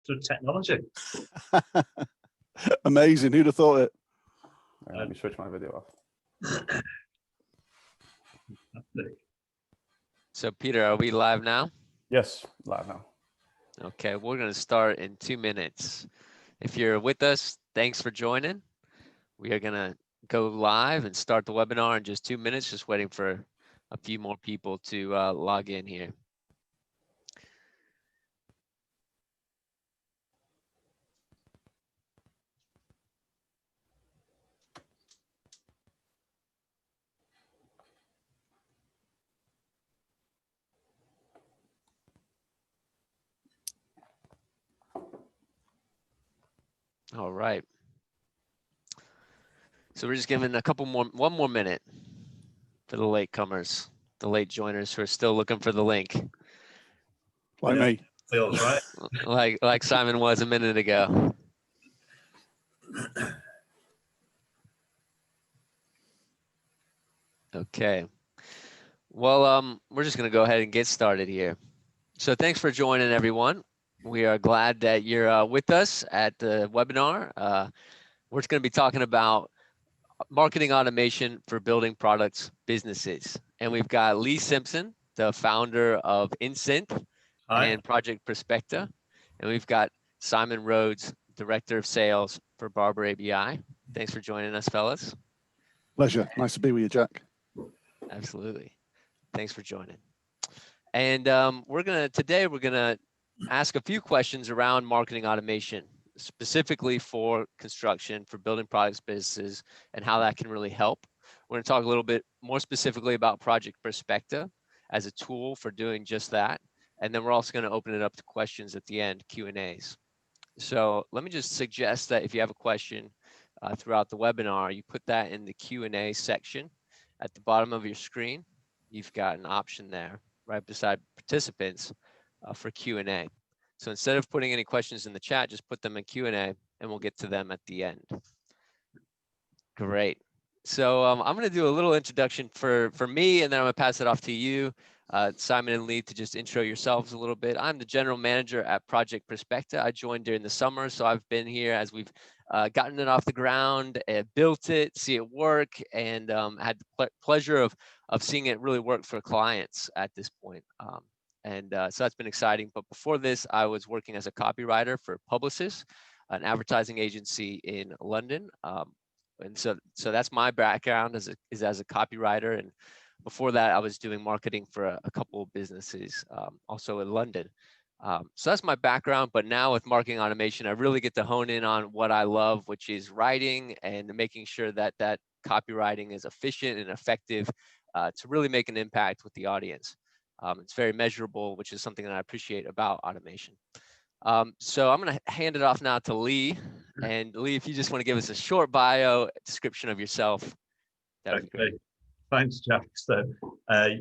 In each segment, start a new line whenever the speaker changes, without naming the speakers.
through technology.
Amazing. Who'd have thought it?
Let me switch my video off.
So Peter, are we live now?
Yes, live now.
Okay, we're going to start in 2 minutes. If you're with us, thanks for joining. We are going to go live and start the webinar in just 2 minutes, just waiting for a few more people to log in here. All right. So we're just giving one more minute for the latecomers, the late joiners who are still looking for the link.
Like me.
Feels right.
Like Simon was a minute ago. Okay. Well, we're just going to go ahead and get started here. So thanks for joining, everyone. We are glad that you're with us at the webinar. We're going to be talking about marketing automation for building products businesses. And we've got Leigh Simpson, the founder of Insynth and Project Prospecta. And we've got Simon Rhodes, Director of Sales for Barber ABI. Thanks for joining us, fellas.
Pleasure. Nice to be with you, Jack.
Absolutely. Thanks for joining. And today we're gonna ask a few questions around marketing automation, specifically for construction, for building products businesses, and how that can really help. We're gonna talk a little bit more specifically about Project Prospecta as a tool for doing just that. And then we're also gonna open it up to questions at the end, Q&As. So let me just suggest that if you have a question throughout the webinar, you put that in the Q&A section at the bottom of your screen. You've got an option there right beside participants for Q&A. So instead of putting any questions in the chat, just put them in Q&A and we'll get to them at the end. Great. So I'm going to do a little introduction for me, and then I'm going to pass it off to you, Simon and Leigh, to just intro yourselves a little bit. I'm the general manager at Project Prospecta. I joined during the summer, so I've been here as we've gotten it off the ground, built it, see it work, and had the pleasure of seeing it really work for clients at this point. So that's been exciting. But before this, I was working as a copywriter for Publicis, an advertising agency in London. And so that's my background as a copywriter. And before that, I was doing marketing for a couple of businesses, also in London. So that's my background. But now with marketing automation, I really get to hone in on what I love, which is writing and making sure that that copywriting is efficient and effective to really make an impact with the audience. It's very measurable, which is something that I appreciate about automation. So I'm going to hand it off now to Leigh. And Leigh, if you just want to give us a short bio description of yourself, that would be great.
Thanks, Jack. So,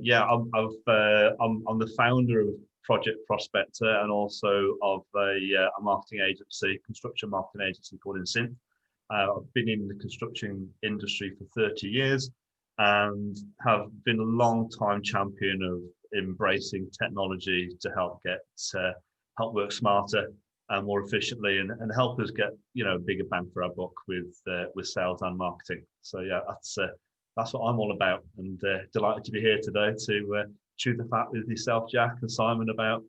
yeah, I'm the founder of Project Prospecta and also of a marketing agency, construction marketing agency called Insynth. I've been in the construction industry for 30 years and have been a long-time champion of embracing technology to help help work smarter and more efficiently, and help us get bigger bang for our buck with sales and marketing. So yeah, that's what I'm all about, and delighted to be here today to chew the fat with yourself, Jack, and Simon about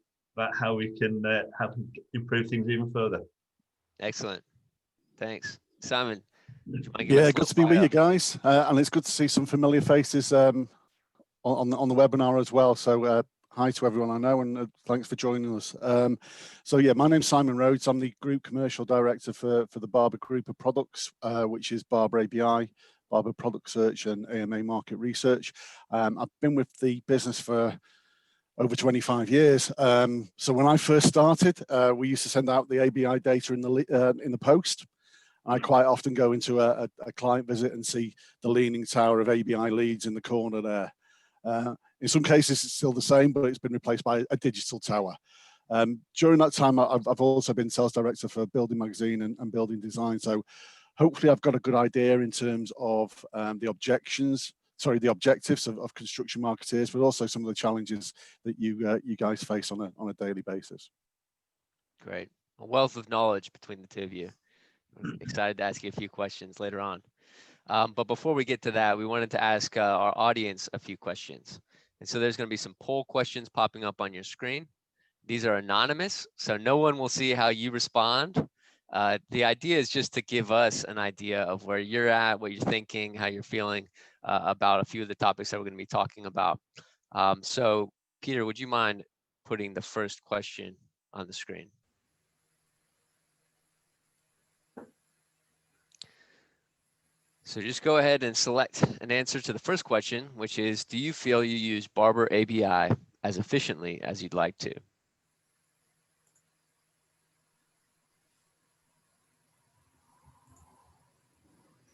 how we can help improve things even further.
Excellent, thanks, Simon.
Yeah, good to be with you guys, and it's good to see some familiar faces on the webinar as well. So hi to everyone I know, and thanks for joining us. So yeah, my name's Simon Rhodes. I'm the Group Commercial Director for the Barber Group of Products, which is Barber ABI, Barber Product Search, and AMA Market Research. I've been with the business for over 25 years. So when I first started, we used to send out the ABI data in the post. I quite often go into a client visit and see the leaning tower of ABI leads in the corner there. In some cases, it's still the same, but it's been replaced by a digital tower. During that time, I've also been sales director for Building Magazine and Building Design. So hopefully I've got a good idea in terms of the objectives of construction marketeers, but also some of the challenges that you guys face on a daily basis.
Great. A wealth of knowledge between the two of you. I'm excited to ask you a few questions later on. But before we get to that, we wanted to ask our audience a few questions. And so there's going to be some poll questions popping up on your screen. These are anonymous, so no one will see how you respond. The idea is just to give us an idea of where you're at, what you're thinking, how you're feeling about a few of the topics that we're going to be talking about. So Peter, would you mind putting the first question on the screen? So just go ahead and select an answer to the first question, which is, do you feel you use Barber ABI as efficiently as you'd like to?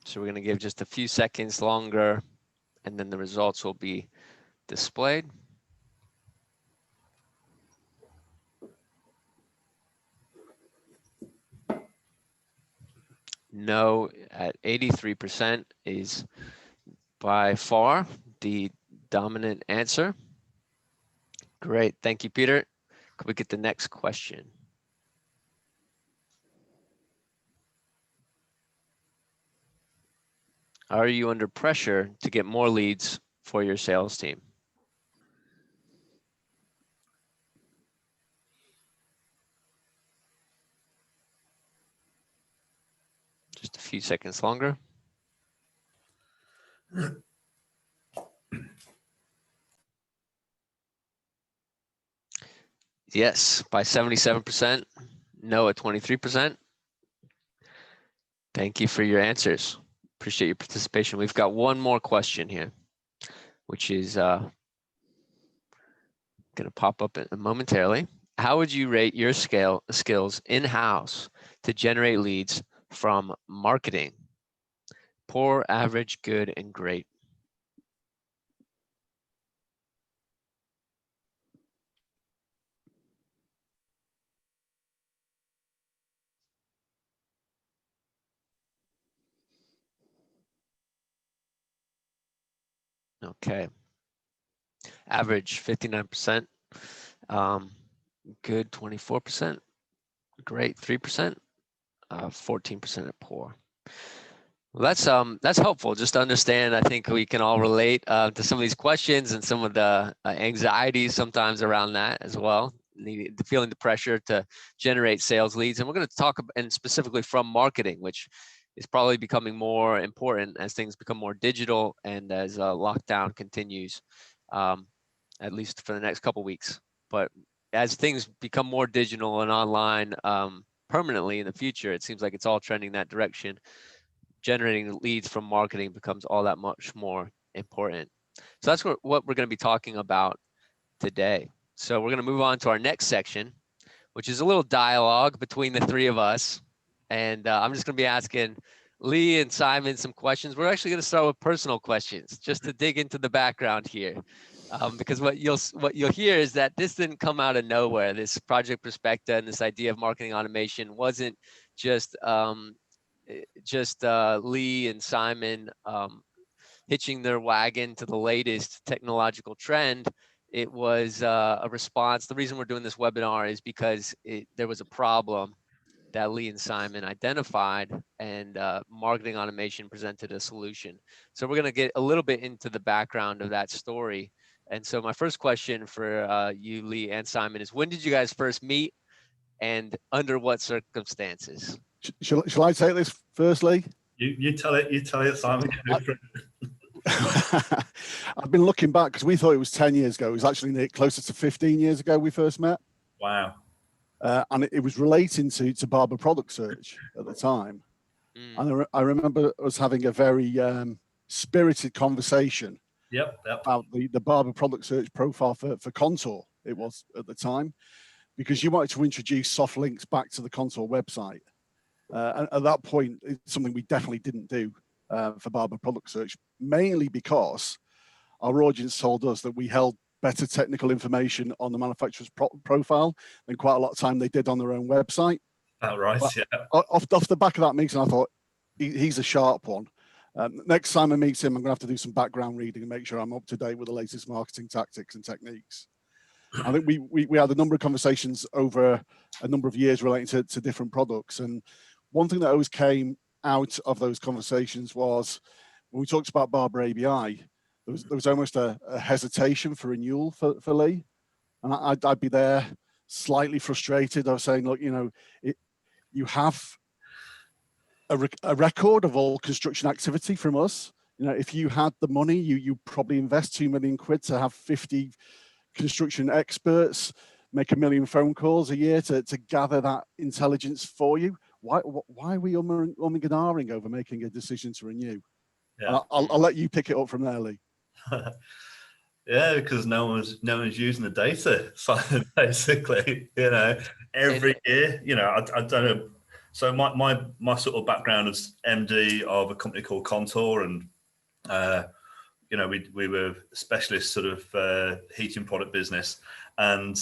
So we're going to give just a few seconds longer, and then the results will be displayed. No at 83% is by far the dominant answer. Great, thank you, Peter. Could we get the next question? Are you under pressure to get more leads for your sales team? Just a few seconds longer. Yes, by 77%, no at 23%. Thank you for your answers. Appreciate your participation. We've got one more question here, which is going to pop up momentarily. How would you rate your skills in-house to generate leads from marketing? Poor, average, good, and great. Okay. Average 59%, good 24%, great 3%, 14% at poor. Well, that's helpful just to understand. I think we can all relate to some of these questions and some of the anxieties sometimes around that as well. Feeling the pressure to generate sales leads, and we're going to talk and specifically from marketing, which is probably becoming more important as things become more digital and as lockdown continues, at least for the next couple of weeks. But as things become more digital and online permanently in the future, it seems like it's all trending that direction. Generating leads from marketing becomes all that much more important. So that's what we're going to be talking about today. So we're going to move on to our next section, which is a little dialogue between the three of us. And I'm just going to be asking Leigh and Simon some questions. We're actually going to start with personal questions just to dig into the background here. Because what you'll hear is that this didn't come out of nowhere. This Project Prospecta and this idea of marketing automation wasn't just Leigh and Simon hitching their wagon to the latest technological trend. It was a response. The reason we're doing this webinar is because there was a problem that Leigh and Simon identified, and marketing automation presented a solution. So we're going to get a little bit into the background of that story. And so my first question for you, Leigh and Simon, is when did you guys first meet and under what circumstances?
Shall I take this firstly?
You tell it, Simon.
I've been looking back because we thought it was 10 years ago. It was actually closer to 15 years ago we first met.
Wow.
And it was relating to Barber Product Search at the time. And I remember us having a very spirited conversation about the Barber Product Search profile for Contour, it was at the time, because you wanted to introduce soft links back to the Contour website. And at that point, it's something we definitely didn't do for Barber Product Search, mainly because our audience told us that we held better technical information on the manufacturer's profile than quite a lot of time they did on their own website.
Oh, right,
but
yeah.
Off the back of that meeting, I thought, he's a sharp one. Next time I meet him, I'm going to have to do some background reading and make sure I'm up to date with the latest marketing tactics and techniques. I think we had a number of conversations over a number of years relating to different products. And one thing that always came out of those conversations was when we talked about Barber ABI, there was almost a hesitation for renewal for Leigh. And I'd be there slightly frustrated. I was saying, look, you have a record of all construction activity from us. If you had the money, you probably invest £2 million to have 50 construction experts make 1 million phone calls a year to gather that intelligence for you. Why are we umming and ahhing over making a decision to renew?
Yeah.
I'll let you pick it up from there, Leigh.
Yeah, because no one's using the data. So basically, every year, I don't know. So my sort of background is MD of a company called Contour, and we were specialist sort of heating product business, and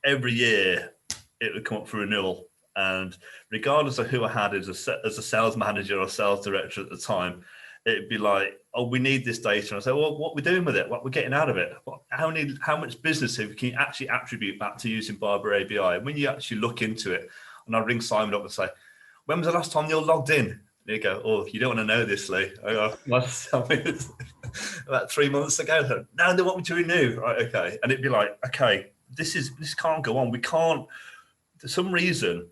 every year it would come up for renewal, and regardless of who I had as a sales manager or sales director at the time, it'd be like, oh, we need this data. And I say, well, what we're doing with it, what we're getting out of it, how much business can you actually attribute back to using Barber ABI? And when you actually look into it, and I ring Simon up and say, when was the last time you're logged in? And you go, oh, you don't want to know this, Leigh. I go, about 3 months ago. Now they want me to renew. Right, okay. And it'd be like, okay, this can't go on. We can't, for some reason,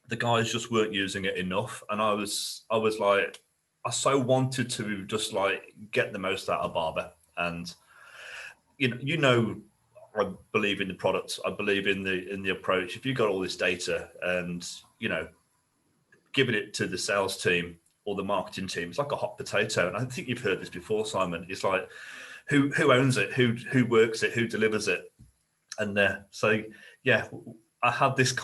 the guys just weren't using it enough. And I was like, I so wanted to just like get the most out of Barber. And I believe in the product. I believe in the approach. If you got all this data and giving it to the sales team or the marketing team, it's like a hot potato. And I think you've heard this before, Simon. It's like who owns it, who works it, who delivers it, and so yeah, I had this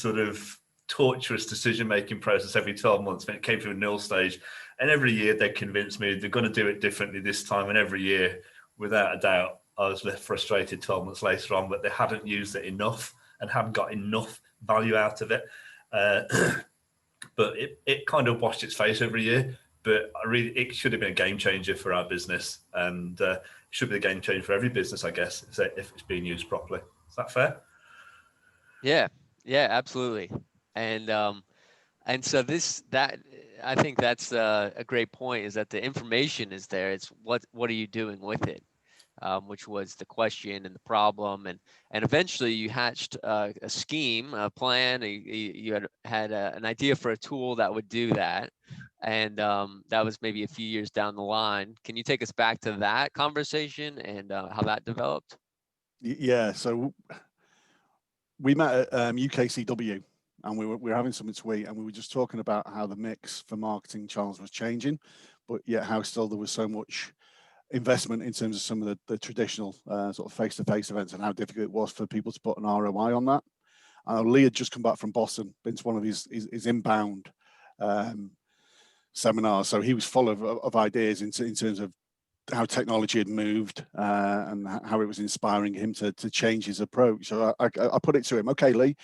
sort of torturous decision-making process every 12 months when it came to a renewal stage, and every year they convinced me they're going to do it differently this time, and every year, without a doubt, I was left frustrated 12 months later on, but they hadn't used it enough and hadn't got enough value out of it. But it kind of washed its face every year, but it should have been a game changer for our business, and it should be a game changer for every business, I guess, if it's being used properly. Is that fair?
Yeah, absolutely. And so I think that's a great point, is that the information is there. It's what are you doing with it, which was the question and the problem, and eventually you hatched a scheme, a plan. You had an idea for a tool that would do that, and that was maybe a few years down the line. Can you take us back to that conversation and how that developed?
Yeah, so we met at UKCW, and we were having something to eat, and we were just talking about how the mix for marketing channels was changing, but yet how still there was so much investment in terms of some of the traditional sort of face-to-face events, and how difficult it was for people to put an ROI on that. Leigh had just come back from Boston, been to one of his inbound seminars, so he was full of ideas in terms of how technology had moved and how it was inspiring him to change his approach. So I put it to him, okay, Leigh,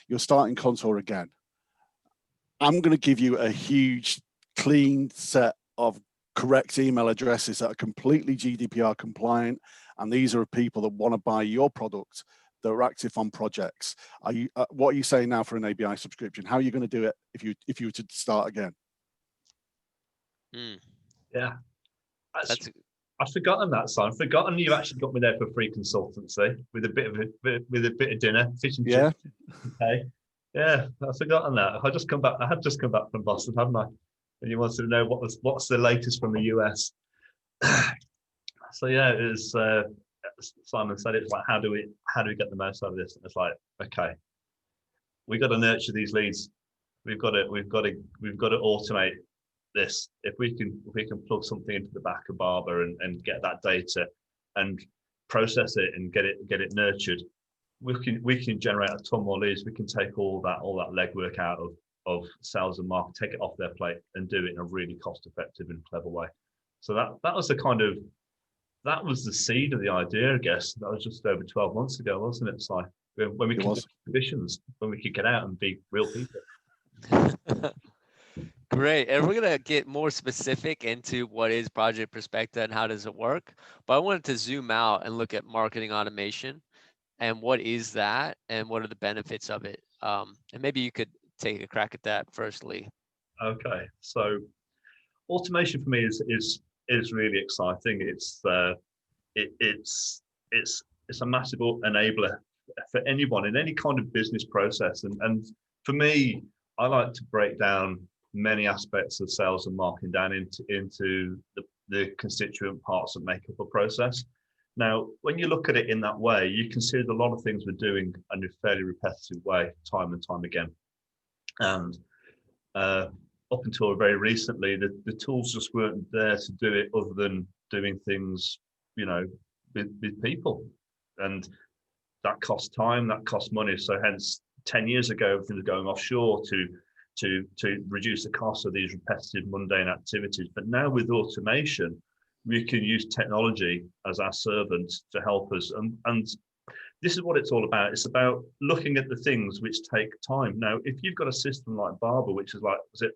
you're starting Contour again. I'm going to give you a huge, clean set of correct email addresses that are completely GDPR compliant, and these are people that want to buy your product, that are active on projects. What are you saying now for an ABI subscription? How are you going to do it if you were to start again?
Yeah, I've forgotten that, son. I've forgotten you actually got me there for free consultancy with a bit of dinner, fish and chips. Okay. Yeah, I've forgotten that. I had just come back from Boston, hadn't I? And you wanted to know what's the latest from the US. So yeah, it was Simon said, it's like, how do we get the most out of this? And it's like, okay, we got to nurture these leads. We've got to automate this. If we can plug something into the back of Barber and get that data and process it and get it nurtured, we can generate a ton more leads. We can take all that legwork out of sales and marketing, take it off their plate and do it in a really cost effective and clever way. So that was the seed of the idea, I guess. That was just over 12 months ago, wasn't it? It's like when we could do exhibitions, when we could get out and be real people.
Great. And we're going to get more specific into what is Project Prospecta and how does it work. But I wanted to zoom out and look at marketing automation and what is that and what are the benefits of it. And maybe you could take a crack at that first, Leigh.
Okay, so automation for me is really exciting. It's a massive enabler for anyone in any kind of business process. And for me, I like to break down many aspects of sales and marketing down into the constituent parts that make up a process. Now, when you look at it in that way, you can see that a lot of things we're doing in a fairly repetitive way, time and time again. And up until very recently, the tools just weren't there to do it other than doing things, with people. And that costs time, that costs money. So hence 10 years ago, everything was going offshore to reduce the cost of these repetitive, mundane activities. But now with automation, we can use technology as our servant to help us. And this is what it's all about. It's about looking at the things which take time. Now, if you've got a system like Barber, which is like, was it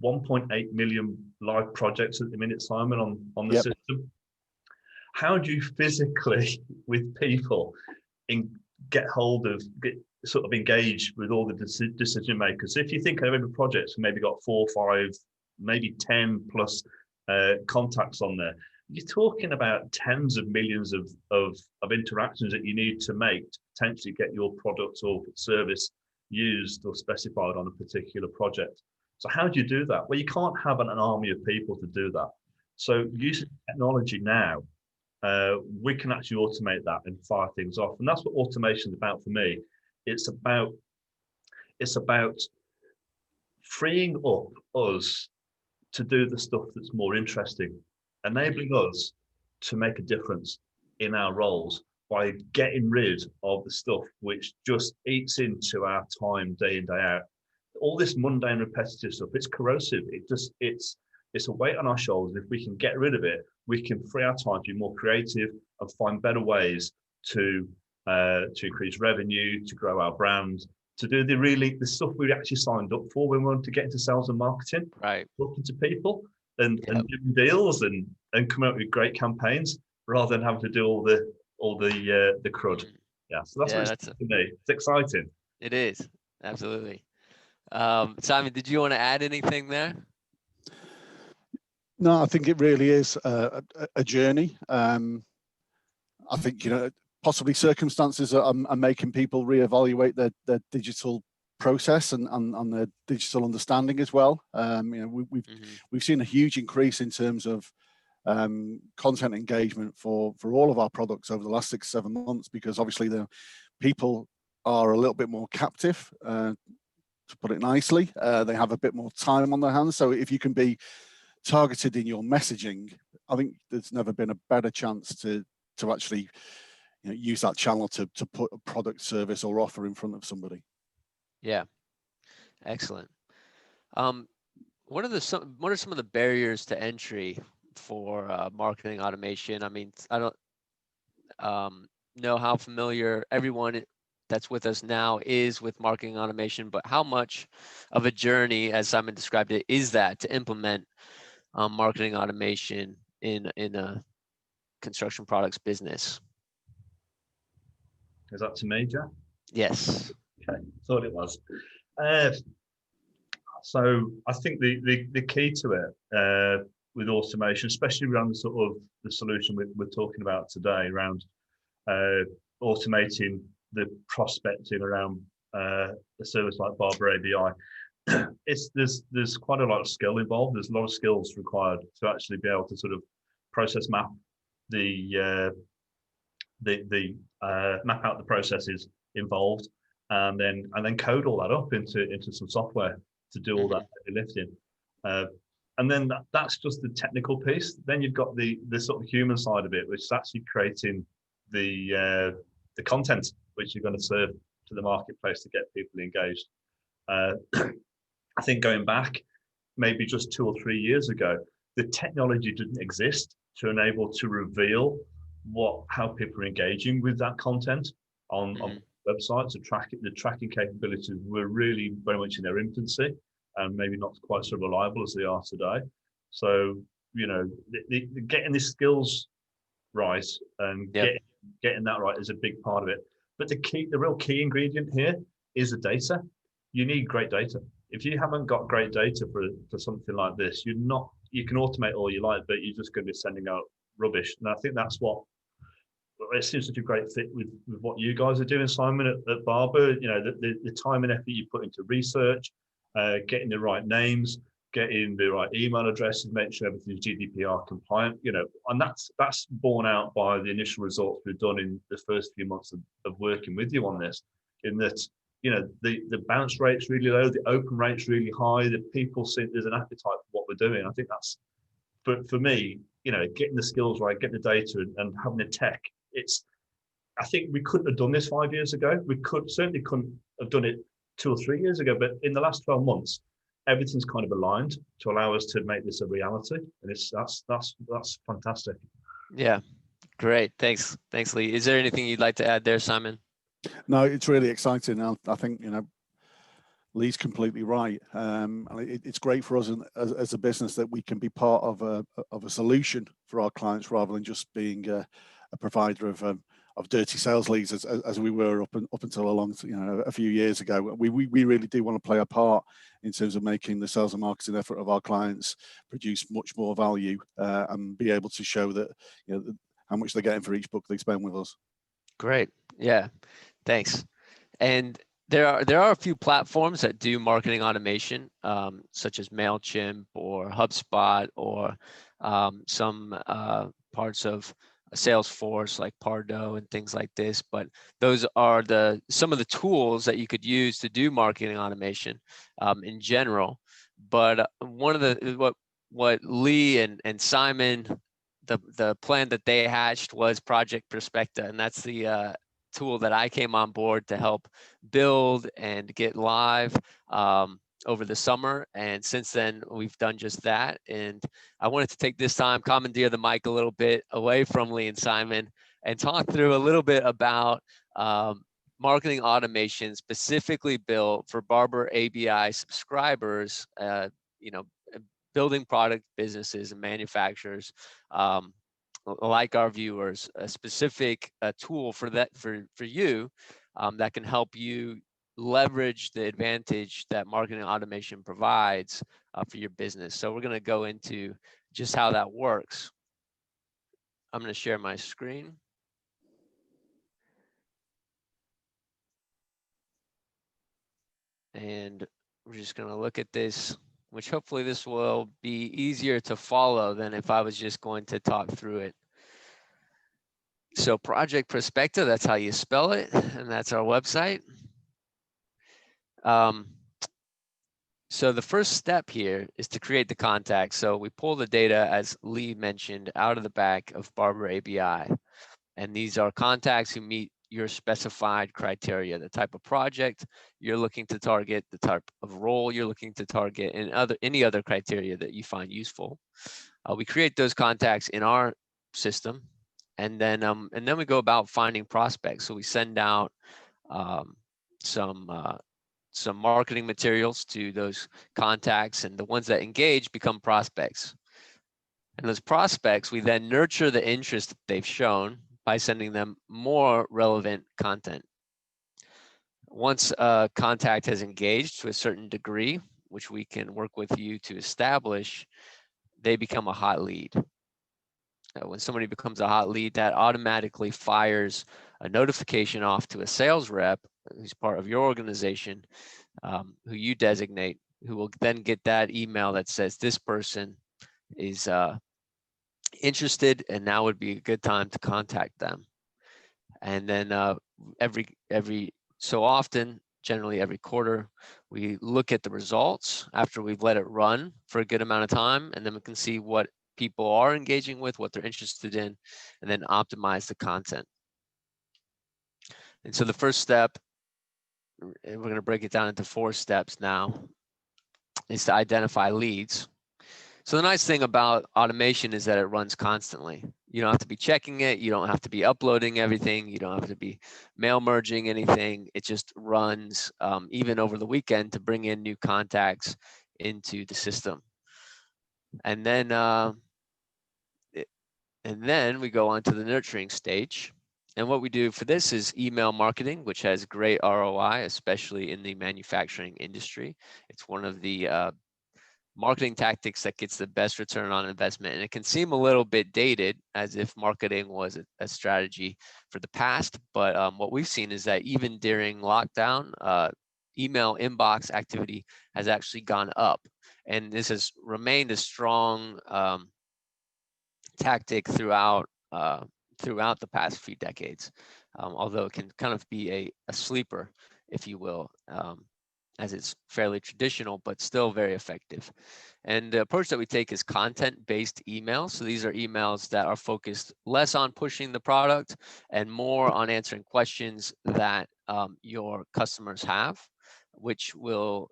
1.8 million live projects at the minute, Simon, on the system? How do you physically, with people, get engaged with all the decision makers? If you think of every project, maybe got 4, 5, maybe 10 plus contacts on there, you're talking about tens of millions of interactions that you need to make to potentially get your product or service used or specified on a particular project. So how do you do that? Well, you can't have an army of people to do that. So using technology now, we can actually automate that and fire things off. And that's what automation is about for me. It's about freeing up us to do the stuff that's more interesting, enabling us to make a difference in our roles by getting rid of the stuff which just eats into our time day in, day out. All this mundane, repetitive stuff, it's corrosive. It's a weight on our shoulders. If we can get rid of it, we can free our time to be more creative and find better ways to increase revenue, to grow our brand, to do the stuff we actually signed up for when we wanted to get into sales and marketing.
Right.
Talking to people and doing deals and come out with great campaigns rather than having to do all the crud. Yeah. So that's what it's for me. It's exciting.
It is. Absolutely. Simon, did you want to add anything there?
No, I think it really is a journey. I think, possibly circumstances are making people reevaluate their digital process and their digital understanding as well. We've seen a huge increase in terms of content engagement for all of our products over the last 6-7 months, because obviously the people are a little bit more captive, to put it nicely. They have a bit more time on their hands. So if you can be targeted in your messaging, I think there's never been a better chance to actually use that channel to put a product, service or offer in front of somebody.
Yeah, excellent. What are some of the barriers to entry for marketing automation? I mean, I don't know how familiar everyone that's with us now is with marketing automation, but how much of a journey, as Simon described it, is that to implement marketing automation in a construction products business?
Is that to me, Jack?
Yes.
Okay, thought it was. So I think the key to it with automation, especially around the sort of the solution we're talking about today, around automating the prospecting around a service like Barber ABI, there's quite a lot of skill involved. There's a lot of skills required to actually be able to sort of process map map out the processes involved, and then code all that up into some software to do all that heavy lifting. And then that's just the technical piece. Then you've got the sort of human side of it, which is actually creating the content which you're going to serve to the marketplace to get people engaged. I think going back maybe just 2 or 3 years ago, the technology didn't exist to enable to reveal how people are engaging with that content on websites. The tracking capabilities were really very much in their infancy. and maybe not quite so reliable as they are today. So, you know, getting the skills right and getting that right is a big part of it. But the real key ingredient here is the data. You need great data. If you haven't got great data for something like this, you can automate all you like, but you're just going to be sending out rubbish. And I think that's what it seems such a great fit with what you guys are doing, Simon, at Barber. You know, the time and effort you put into research, getting the right names, getting the right email addresses, make sure everything's GDPR compliant, you know, and that's borne out by the initial results we've done in the first few months of working with you on this, in that, you know, the bounce rate's really low, the open rate's really high, the people see there's an appetite for what we're doing. I think that's, for me, you know, getting the skills right, getting the data and having the tech, I think we couldn't have done this 5 years ago. We certainly couldn't have done it 2 or 3 years ago, but in the last 12 months, everything's kind of aligned to allow us to make this a reality, and that's fantastic.
Yeah, great. Thanks, Leigh. Is there anything you'd like to add there, Simon?
No, it's really exciting. I think, you know, Leigh's completely right. It's great for us as a business that we can be part of a solution for our clients rather than just being a provider of dirty sales leads as we were up until a few years ago. We really do want to play a part in terms of making the sales and marketing effort of our clients produce much more value and be able to show that, you know, how much they're getting for each book they spend with us.
Great. Yeah. Thanks. And there are a few platforms that do marketing automation, such as MailChimp or HubSpot or some parts of Salesforce like Pardo and things like this. But those are some of the tools that you could use to do marketing automation in general. But one of what Leigh and Simon, the plan that they hatched was Project Prospecta, and that's the tool that I came on board to help build and get live over the summer. And since then, we've done just that. And I wanted to take this time, commandeer the mic a little bit away from Leigh and Simon, and talk through a little bit about marketing automation specifically built for Barber ABI subscribers, you know, building product businesses and manufacturers, like our viewers, a specific tool for you that can help you leverage the advantage that marketing automation provides for your business. So we're going to go into just how that works. I'm going to share my screen. And we're just going to look at this, which hopefully this will be easier to follow than if I was just going to talk through it. So Project Prospecta, that's how you spell it, and that's our website. So the first step here is to create the contact. So we pull the data, as Leigh mentioned, out of the back of Barber ABI. And these are contacts who meet your specified criteria, the type of project you're looking to target, the type of role you're looking to target, and any other criteria that you find useful. We create those contacts in our system, and then we go about finding prospects. So we send out some marketing materials to those contacts, and the ones that engage become prospects. And those prospects, we then nurture the interest that they've shown by sending them more relevant content. Once a contact has engaged to a certain degree, which we can work with you to establish, they become a hot lead. When somebody becomes a hot lead, that automatically fires a notification off to a sales rep who's part of your organization, who you designate, who will then get that email that says this person is interested, and now would be a good time to contact them. And then every so often, generally every quarter, we look at the results after we've let it run for a good amount of time, and then we can see what people are engaging with, what they're interested in, and then optimize the content. And so the first step, and we're going to break it down into 4 steps now, is to identify leads. So the nice thing about automation is that it runs constantly. You don't have to be checking it. You don't have to be uploading everything. You don't have to be mail merging anything. It just runs even over the weekend to bring in new contacts into the system. And then we go on to the nurturing stage. And what we do for this is email marketing, which has great ROI, especially in the manufacturing industry. It's one of the marketing tactics that gets the best return on investment. And it can seem a little bit dated, as if marketing was a strategy for the past. But what we've seen is that even during lockdown, email inbox activity has actually gone up. And this has remained a strong tactic throughout the past few decades, although it can kind of be a sleeper, if you will, as it's fairly traditional, but still very effective. And the approach that we take is content-based emails. So these are emails that are focused less on pushing the product and more on answering questions that your customers have, which will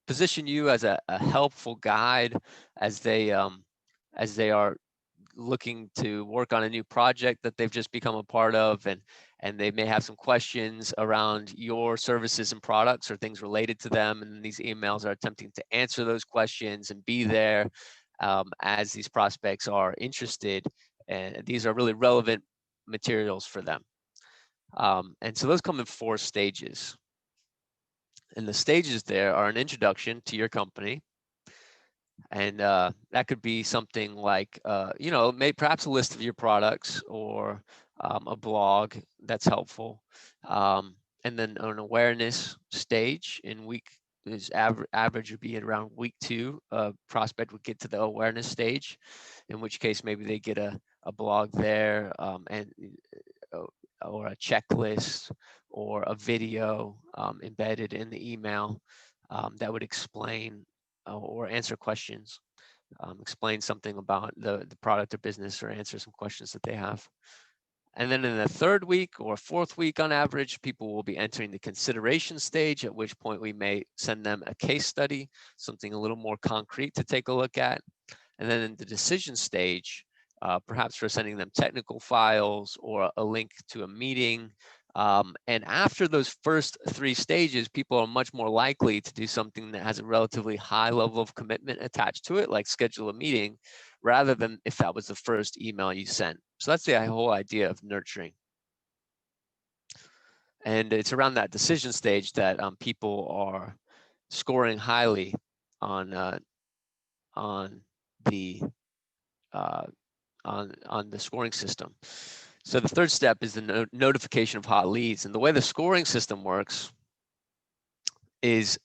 position you as a helpful guide as they are looking to work on a new project that they've just become a part of, and they may have some questions around your services and products or things related to them, and these emails are attempting to answer those questions and be there as these prospects are interested, and these are really relevant materials for them. And so those come in 4 stages. And the stages there are an introduction to your company. And that could be something like, perhaps a list of your products, or a blog that's helpful. And then an awareness stage in average would be at around week 2. Prospect would get to the awareness stage, in which case maybe they get a blog there, or a checklist or a video embedded in the email that would explain or answer questions, explain something about the product or business, or answer some questions that they have. And then in the 3rd week or 4th week on average, people will be entering the consideration stage, at which point we may send them a case study, something a little more concrete to take a look at. And then in the decision stage, perhaps we're sending them technical files or a link to a meeting. And after those first 3 stages, people are much more likely to do something that has a relatively high level of commitment attached to it, like schedule a meeting, rather than if that was the first email you sent. So that's the whole idea of nurturing. And it's around that decision stage that people are scoring highly on the scoring system. So the 3rd step is the notification of hot leads. And the way the scoring system works is,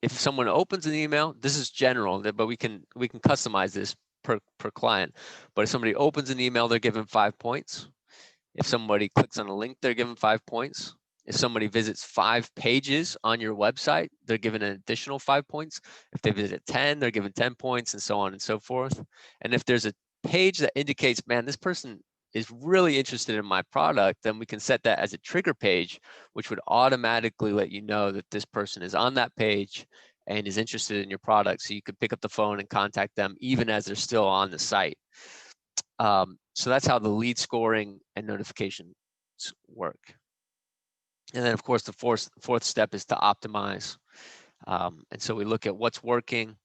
if someone opens an email, this is general, but we can customize this per client. But if somebody opens an email, they're given 5 points. If somebody clicks on a link, they're given 5 points. If somebody visits 5 pages on your website, they're given an additional 5 points. If they visit 10, they're given 10 points, and so on and so forth. And if there's a page that indicates, man, this person is really interested in my product, then we can set that as a trigger page, which would automatically let you know that this person is on that page and is interested in your product. So you could pick up the phone and contact them even as they're still on the site. So that's how the lead scoring and notifications work. And then, of course, the fourth step is to optimize. And so we look at what's working,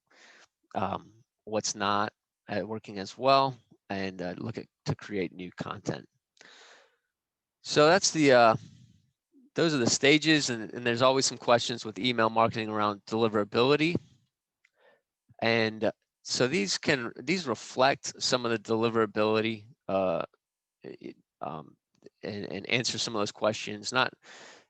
what's not working as well, and look to create new content. So that's those are the stages, and there's always some questions with email marketing around deliverability. And so these reflect some of the deliverability and answer some of those questions.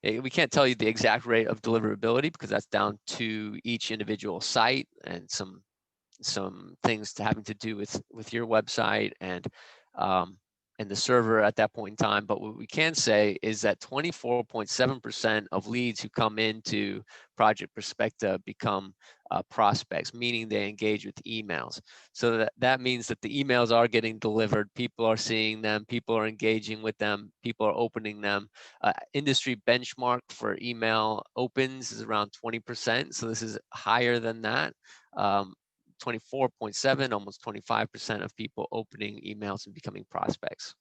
We can't tell you the exact rate of deliverability, because that's down to each individual site and some things having to do with your website and the server at that point in time. But what we can say is that 24.7% of leads who come into Project Prospecta become prospects, meaning they engage with emails. So that means that the emails are getting delivered, people are seeing them, people are engaging with them, people are opening them. Industry benchmark for email opens is around 20%, so this is higher than that. 24.7, almost 25% of people opening emails and becoming prospects.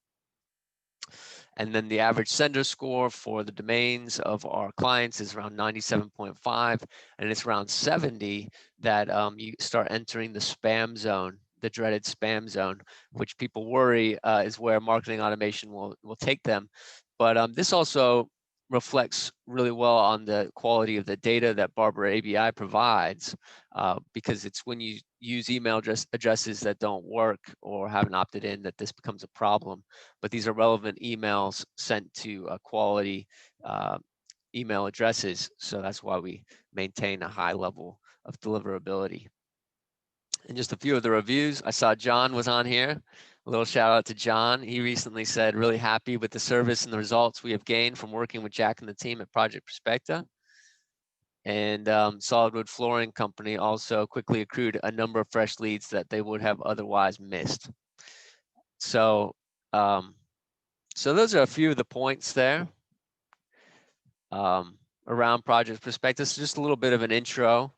And then the average sender score for the domains of our clients is around 97.5, and it's around 70 that you start entering the spam zone, the dreaded spam zone, which people worry is where marketing automation will take them. But this also reflects really well on the quality of the data that Barber ABI provides, because it's when you use email addresses that don't work or haven't opted in that this becomes a problem. But these are relevant emails sent to quality email addresses. So that's why we maintain a high level of deliverability. And just a few of the reviews. I saw John was on here. A little shout out to John. He recently said, really happy with the service and the results we have gained from working with Jack and the team at Project Prospecta. And Solidwood Flooring Company also quickly accrued a number of fresh leads that they would have otherwise missed. So, so those are a few of the points there around Project Prospecta. So just a little bit of an intro.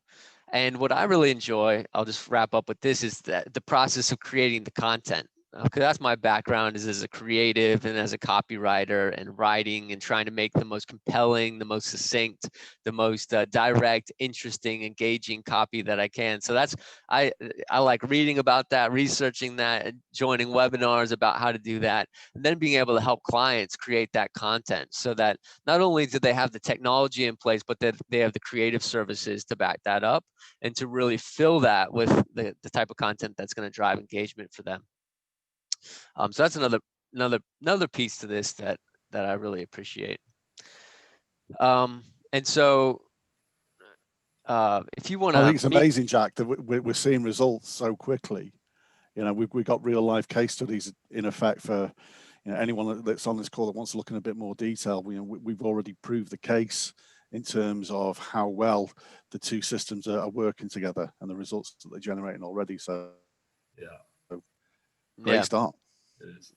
And what I really enjoy, I'll just wrap up with this, is that the process of creating the content. Because that's my background, is as a creative and as a copywriter and writing and trying to make the most compelling, the most succinct, the most direct, interesting, engaging copy that I can. So that's, I like reading about that, researching that, joining webinars about how to do that, and then being able to help clients create that content so that not only do they have the technology in place, but that they have the creative services to back that up and to really fill that with the type of content that's going to drive engagement for them. So that's another piece to this that I really appreciate. And so if you want to,
I think it's amazing, Jack, that we're seeing results so quickly. You know, we've got real life case studies in effect for, you know, anyone that's on this call that wants to look in a bit more detail. We've already proved the case in terms of how well the two systems are working together and the results that they're generating already. So
yeah,
great start.
It is.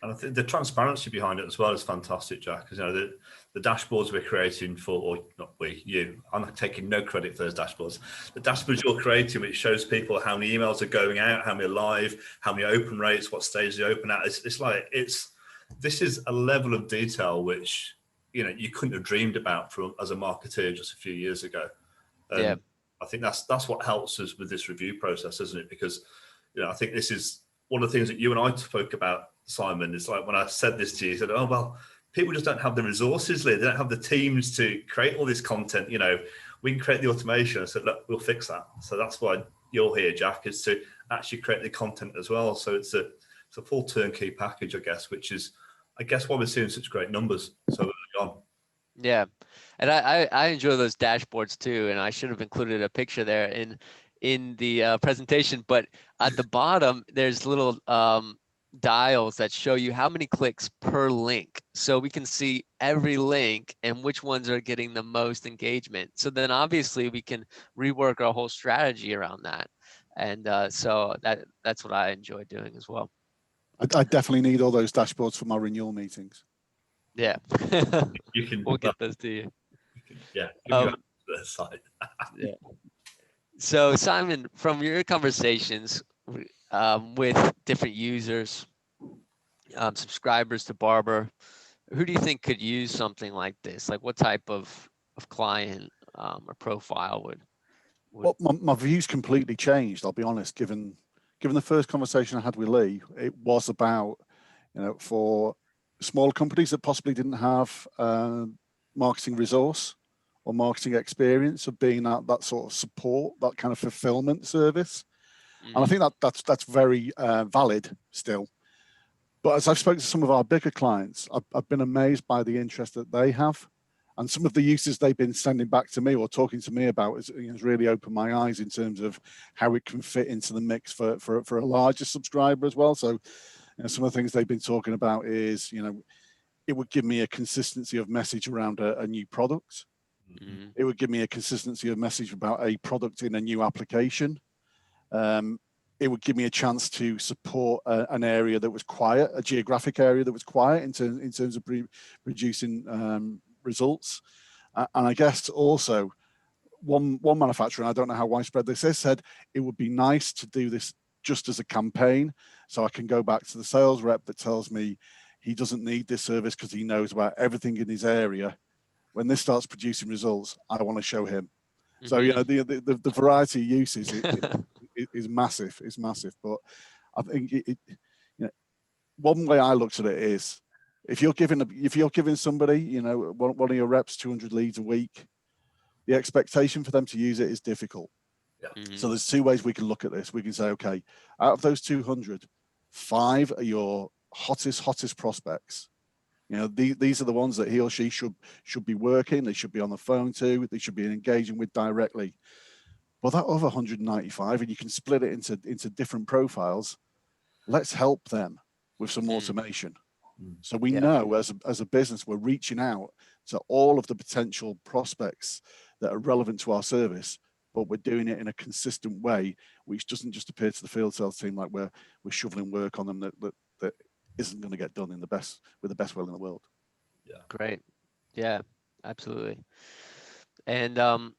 And I think the transparency behind it as well is fantastic, Jack. Because, you know, the dashboards we're creating for, or not we, you, I'm taking no credit for those dashboards. The dashboards you're creating, which shows people how many emails are going out, how many are live, how many open rates, what stage they open at. This is a level of detail which, you know, you couldn't have dreamed about as a marketeer just a few years ago.
Yeah.
I think that's what helps us with this review process, isn't it? Because, you know, I think this is one of the things that you and I spoke about, Simon. It's like when I said this to you, you said, oh, well, people just don't have the resources, Leigh. They don't have the teams to create all this content. You know, we can create the automation. I said, look, we'll fix that. So that's why you're here, Jack, is to actually create the content as well. So it's a full turnkey package, I guess, which is, I guess, why we're seeing such great numbers so early on.
Yeah, and I enjoy those dashboards too, and I should have included a picture there in the presentation. But at the bottom, there's little dials that show you how many clicks per link, so we can see every link and which ones are getting the most engagement. So then obviously we can rework our whole strategy around that, and so that's what I enjoy doing as well.
I definitely need all those dashboards for my renewal meetings.
Yeah,
You can.
We'll get those to you.
Yeah. Side.
Yeah. So Simon, from your conversations with different users, subscribers to Barber, who do you think could use something like this? Like what type of client or profile would?
Well, my views completely changed, I'll be honest, given the first conversation I had with Leigh. It was about, you know, for smaller companies that possibly didn't have marketing resource or marketing experience of being that sort of support, that kind of fulfillment service. And I think that's very valid still. But as I've spoken to some of our bigger clients, I've been amazed by the interest that they have. And some of the uses they've been sending back to me or talking to me about has really opened my eyes in terms of how it can fit into the mix for a larger subscriber as well. So, you know, some of the things they've been talking about is, you know, it would give me a consistency of message around a new product. Mm-hmm. It would give me a consistency of message about a product in a new application. It would give me a chance to support an area that was quiet, a geographic area that was quiet in terms of producing results. And I guess also one manufacturer, and I don't know how widespread this is, said it would be nice to do this just as a campaign. So I can go back to the sales rep that tells me, he doesn't need this service because he knows about everything in his area. When this starts producing results, I want to show him. So, you know, the variety of uses is massive. It's massive. But I think you know, one way I looked at it is, if you're giving somebody, you know, one of your reps 200 leads a week, the expectation for them to use it is difficult.
Yeah.
So there's two ways we can look at this. We can say, okay, out of those 200, 5 are your hottest prospects. You know, these are the ones that he or she should be working. They should be on the phone to. They should be engaging with directly. But that other 195, and you can split it into different profiles. Let's help them with some automation. So we know as a business, we're reaching out to all of the potential prospects that are relevant to our service, but we're doing it in a consistent way, which doesn't just appear to the field sales team like we're shoveling work on them that isn't going to get done with the best will in the world.
Yeah.
Great. Yeah, absolutely. And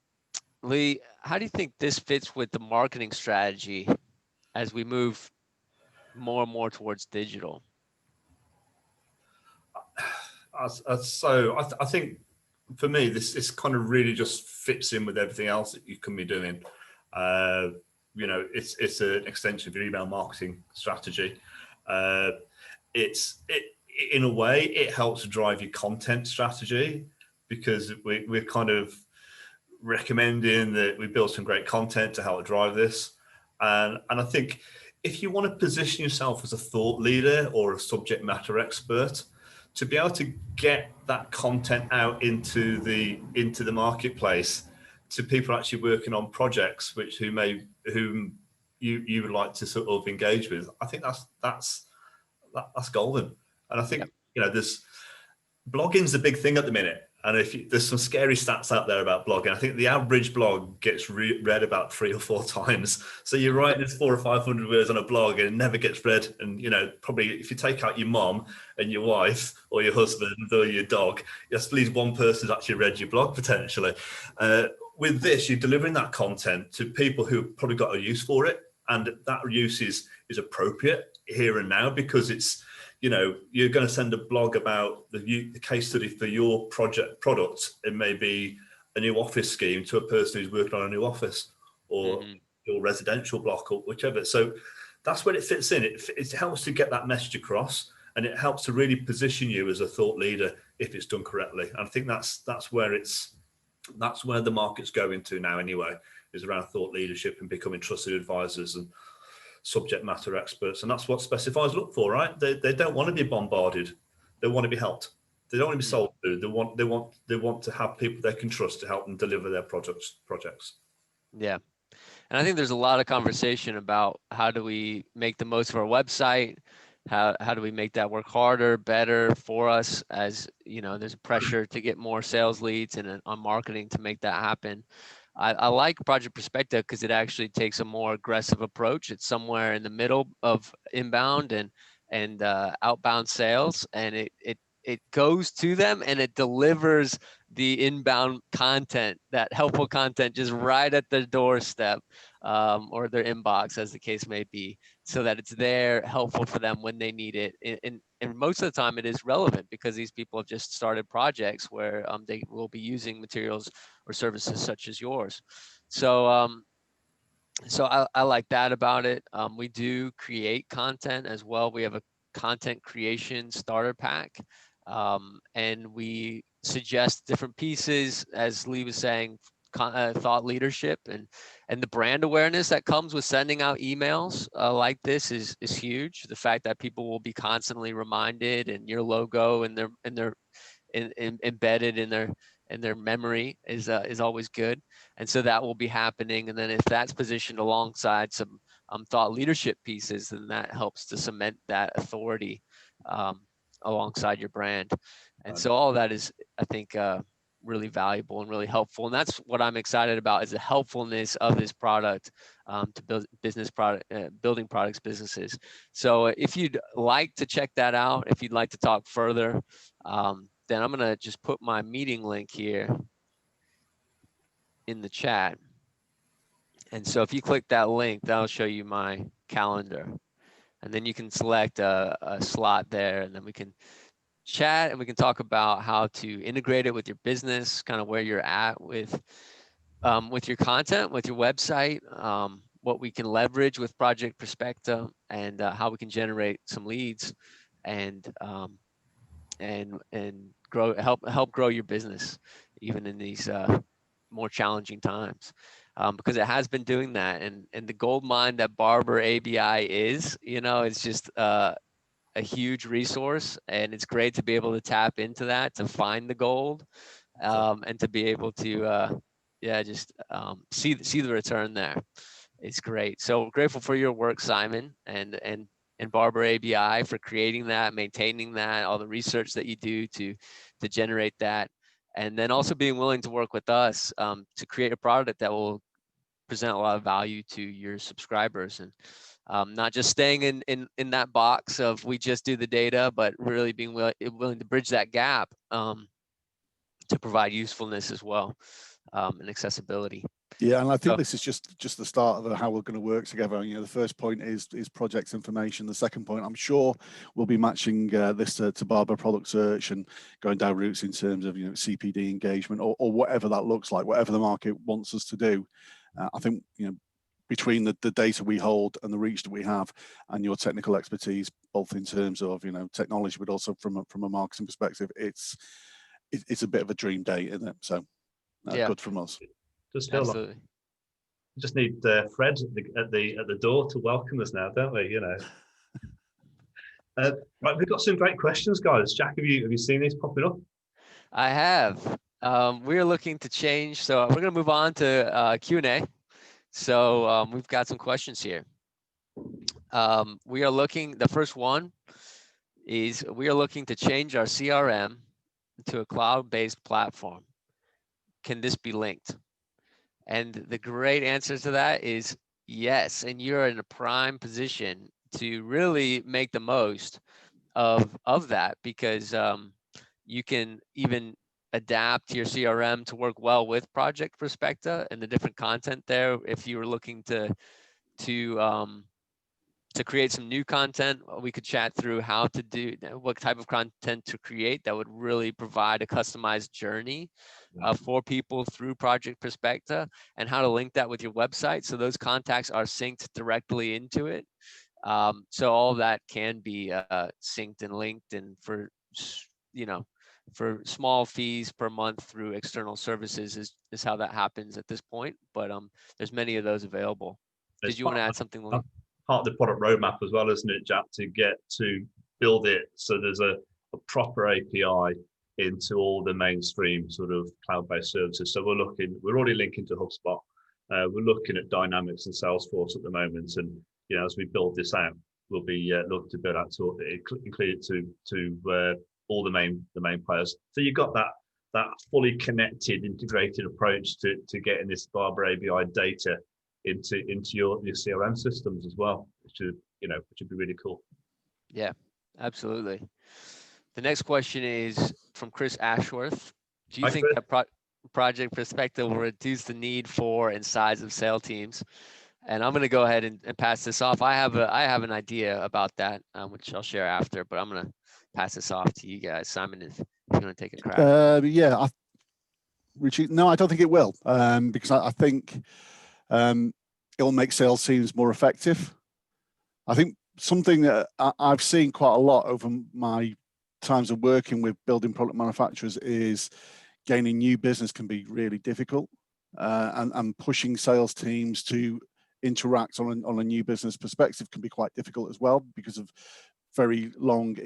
Leigh, how do you think this fits with the marketing strategy as we move more and more towards digital?
So I think for me, this kind of really just fits in with everything else that you can be doing. You know, it's an extension of your email marketing strategy. In a way, it helps drive your content strategy, because we're kind of recommending that we build some great content to help drive this. And I think if you want to position yourself as a thought leader or a subject matter expert, to be able to get that content out into the marketplace to people actually working on projects whom you would like to sort of engage with, I think that's golden. And I think you know, blogging's a big thing at the minute. And there's some scary stats out there about blogging. I think the average blog gets read about 3 or 4 times. So you're writing 400 or 500 words on a blog and it never gets read. And, you know, probably if you take out your mom and your wife or your husband or your dog, at least one person's actually read your blog potentially. With this, you're delivering that content to people who probably got a use for it. And that use is appropriate here and now, because it's, you know, you're going to send a blog about the case study for your product. It may be a new office scheme to a person who's working on a new office, or your residential block, or whichever. So that's where it fits in. It helps to get that message across, and it helps to really position you as a thought leader if it's done correctly. And I think that's where the market's going to now anyway, is around thought leadership and becoming trusted advisors and subject matter experts. And that's what specifiers look for, right? They don't want to be bombarded. They want to be helped. They don't want to be sold to. They want to have people they can trust to help them deliver their projects.
Yeah. And I think there's a lot of conversation about how do we make the most of our website? How do we make that work harder, better for us? As you know, there's a pressure to get more sales leads and on marketing to make that happen. I like Project Prospecta because it actually takes a more aggressive approach. It's somewhere in the middle of inbound and outbound sales, and it goes to them and it delivers the inbound content, that helpful content, just right at their doorstep or their inbox, as the case may be, so that it's there, helpful for them when they need it. And most of the time it is relevant, because these people have just started projects where they will be using materials or services such as yours. So so I like that about it. We do create content as well. We have a content creation starter pack, and we suggest different pieces, as Leigh was saying, thought leadership and the brand awareness that comes with sending out emails like this is huge. The fact that people will be constantly reminded, and your logo and their embedded in their memory is always good. And so that will be happening. And then if that's positioned alongside some thought leadership pieces, then that helps to cement that authority alongside your brand. And so all of that is, I think, really valuable and really helpful. And that's what I'm excited about, is the helpfulness of this product to build building products businesses. So if you'd like to check that out, if you'd like to talk further, then I'm going to just put my meeting link here in the chat. And so if you click that link, that'll show you my calendar. and then you can select a slot there, and then we can chat and we can talk about how to integrate it with your business, kind of where you're at with your content, with your website, what we can leverage with Project Prospecta, and how we can generate some leads and grow, help grow your business even in these more challenging times. Because it has been doing that, and the gold mine that Barber ABI is, it's just a huge resource, and it's great to be able to tap into that to find the gold, and to be able to see the return there. It's great. So grateful for your work, Simon, and Barber ABI for creating that, maintaining that, all the research that you do to generate that, and then also being willing to work with us to create a product that will present a lot of value to your subscribers, and not just staying in that box of we just do the data, but really being willing to bridge that gap to provide usefulness as well, and accessibility.
Yeah, and I think this is just the start of how we're going to work together. The first point is project information. The second point, I'm sure, we'll be matching this to Barber product search and going down routes in terms of CPD engagement or whatever that looks like, whatever the market wants us to do. I think between the data we hold and the reach that we have, and your technical expertise, both in terms of technology, but also from a marketing perspective, it's a bit of a dream day, isn't it? So good from us.
Absolutely.
We just need Fred at the door to welcome us now, don't we? Right, we've got some great questions, guys. Jack, have you seen these popping up?
I have. We're looking to change, so we're going to move on to Q&A. So we've got some questions here. We are looking. The first one is we are looking to change our CRM to a cloud-based platform. Can this be linked? And the great answer to that is yes. And you're in a prime position to really make the most of that, because you can even adapt your CRM to work well with Project Prospecta and the different content there. If you were looking to create some new content, we could chat through how to do what type of content to create that would really provide a customized journey for people through Project Prospecta, and how to link that with your website so those contacts are synced directly into it. So all of that can be synced and linked, and for small fees per month through external services is how that happens at this point. But there's many of those available. Did you want to add something, Leigh?
Part of the product roadmap as well, isn't it, Jack, to get to build it so there's a proper API into all the mainstream sort of cloud-based services. So we're already linking to HubSpot. We're looking at Dynamics and Salesforce at the moment, and as we build this out, we'll be looking to build out to include it to all the main players. So you've got that fully connected, integrated approach to getting this Barber ABI data into your CRM systems as well, which would be really cool.
Yeah, absolutely. The next question is from Chris Ashworth. Do you think that Project Prospecta will reduce the need for and size of sales teams? And I'm going to go ahead and pass this off. I have an idea about that, which I'll share after, but I'm going to pass this off to you guys. Simon, if you're going to take a crack.
Richie, no, I don't think it will, because I think it'll make sales teams more effective. I think something that I've seen quite a lot over my times of working with building product manufacturers is gaining new business can be really difficult, and pushing sales teams to interact on a new business perspective can be quite difficult as well because of very long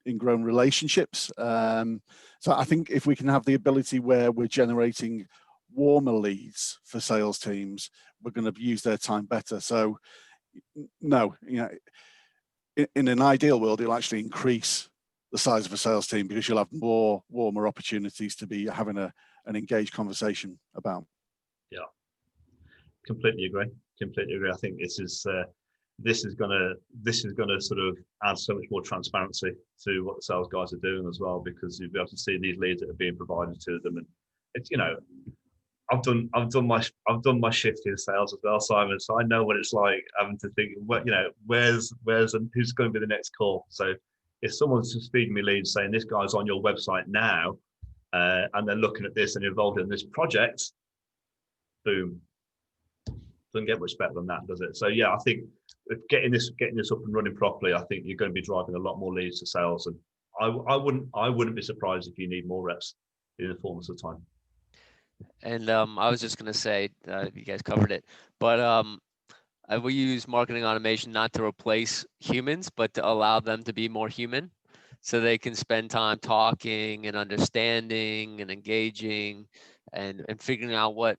ingrown relationships. So I think if we can have the ability where we're generating warmer leads for sales teams, we're going to use their time better. So no, in an ideal world, it'll actually increase the size of a sales team because you'll have more warmer opportunities to be having an engaged conversation about.
Yeah, completely agree. I think this is going to sort of add so much more transparency to what the sales guys are doing as well, because you'll be able to see these leads that are being provided to them. And it's, I've done my shift in sales as well, Simon. So I know what it's like having to think, what, you know, where's and who's going to be the next call. So if someone's just feeding me leads saying this guy's on your website now, and they're looking at this and involved in this project, boom, doesn't get much better than that, does it? So yeah, I think getting this up and running properly, I think you're going to be driving a lot more leads to sales, and I wouldn't be surprised if you need more reps in the fullness of time.
And I was just going to say, you guys covered it, but we use marketing automation not to replace humans, but to allow them to be more human, so they can spend time talking and understanding and engaging and figuring out what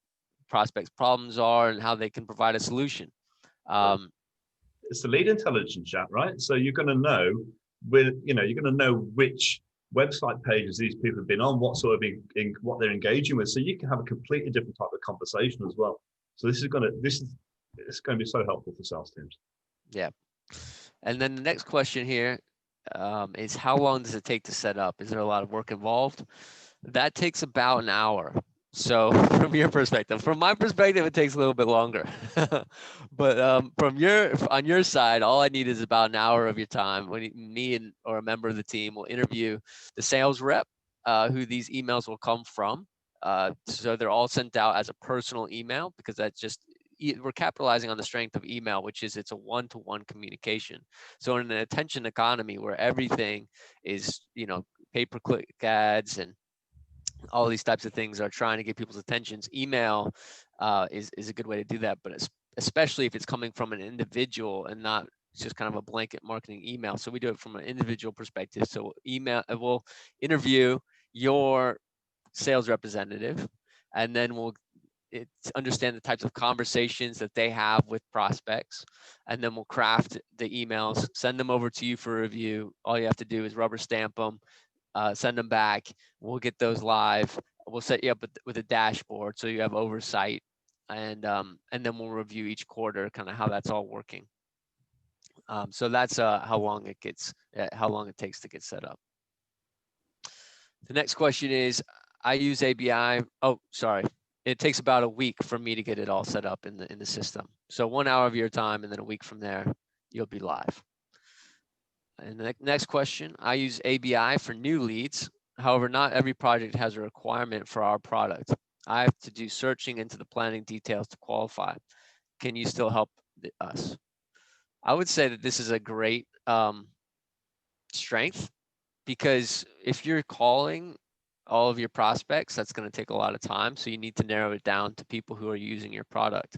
prospects' problems are and how they can provide a solution.
It's the lead intelligence, Jack, right? So you're going to know you're going to know which website pages these people have been on, what sort of what they're engaging with, so you can have a completely different type of conversation as well. So it's going to be so helpful for sales teams.
Yeah. And then the next question here is, how long does it take to set up? Is there a lot of work involved? That takes about an hour. So from your perspective, from my perspective, it takes a little bit longer. But on your side, all I need is about an hour of your time. When me or a member of the team will interview the sales rep, who these emails will come from. So they're all sent out as a personal email, because that's just, we're capitalizing on the strength of email, which is it's a one-to-one communication. So in an attention economy where everything is, pay-per-click ads and all these types of things are trying to get people's attentions, email is a good way to do that. But especially if it's coming from an individual and not just kind of a blanket marketing email. So we do it from an individual perspective. So we'll interview your sales representative, and then we'll understand the types of conversations that they have with prospects, and then we'll craft the emails, send them over to you for review. All you have to do is rubber stamp them, send them back. We'll get those live. We'll set you up with a dashboard so you have oversight, and then we'll review each quarter kind of how that's all working. So that's how long it takes to get set up. The next question is, I use ABI. Oh, sorry. It takes about a week for me to get it all set up in the system. So 1 hour of your time, and then a week from there, you'll be live. And the next question, I use ABI for new leads. However, not every project has a requirement for our product. I have to do searching into the planning details to qualify. Can you still help us? I would say that this is a great strength, because if you're calling all of your prospects, that's going to take a lot of time. So you need to narrow it down to people who are using your product.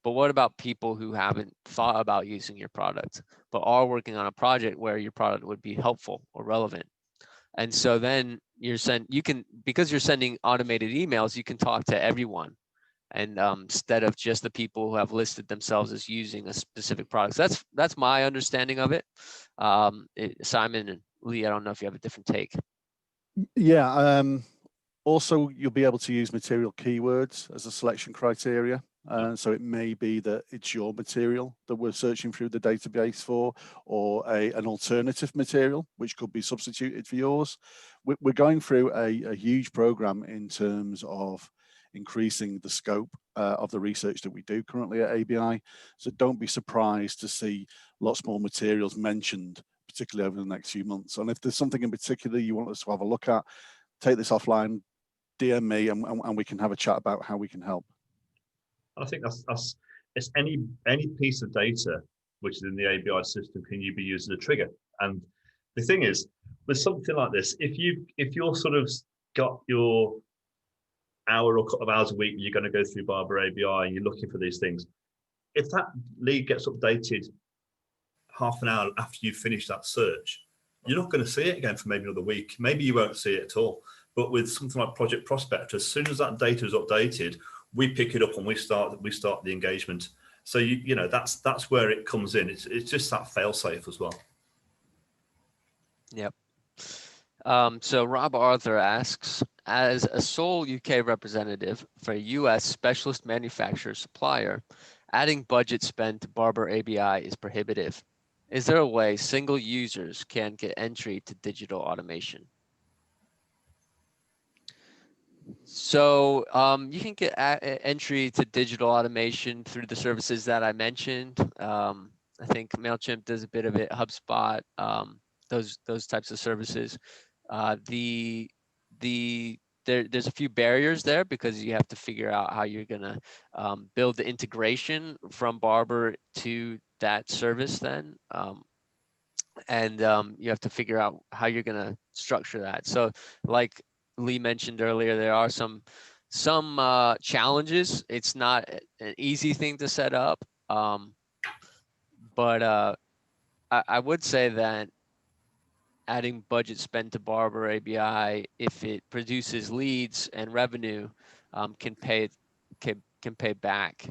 But what about people who haven't thought about using your product, but are working on a project where your product would be helpful or relevant? And so then because you're sending automated emails, you can talk to everyone. And instead of just the people who have listed themselves as using a specific product. So that's my understanding of it. Simon and Leigh, I don't know if you have a different take.
Yeah. Also, you'll be able to use material keywords as a selection criteria. So it may be that it's your material that we're searching through the database for, or an alternative material, which could be substituted for yours. We're going through a huge program in terms of increasing the scope of the research that we do currently at ABI. So don't be surprised to see lots more materials mentioned, particularly over the next few months. And if there's something in particular you want us to have a look at, take this offline, DM me, and we can have a chat about how we can help.
I think it's any piece of data which is in the ABI system can you be used as a trigger. And the thing is, with something like this, if you're sort of got your hour or couple of hours a week, you're going to go through Barber ABI and you're looking for these things. If that lead gets updated half an hour after you finish that search, you're not going to see it again for maybe another week. Maybe you won't see it at all. But with something like Project Prospecta, as soon as that data is updated, we pick it up and we start the engagement. So you know that's where it comes in. It's just that fail safe as well.
Yep. So Rob Arthur asks, as a sole UK representative for a US specialist manufacturer supplier, adding budget spend to Barber ABI is prohibitive. Is there a way single users can get entry to digital automation? So you can get entry to digital automation through the services that I mentioned. I think MailChimp does a bit of it, HubSpot, those types of services. There's a few barriers there because you have to figure out how you're gonna build the integration from Barber to that service then. And you have to figure out how you're going to structure that. So like Leigh mentioned earlier, there are some challenges. It's not an easy thing to set up, but I would say that adding budget spend to Barber ABI, if it produces leads and revenue, can pay back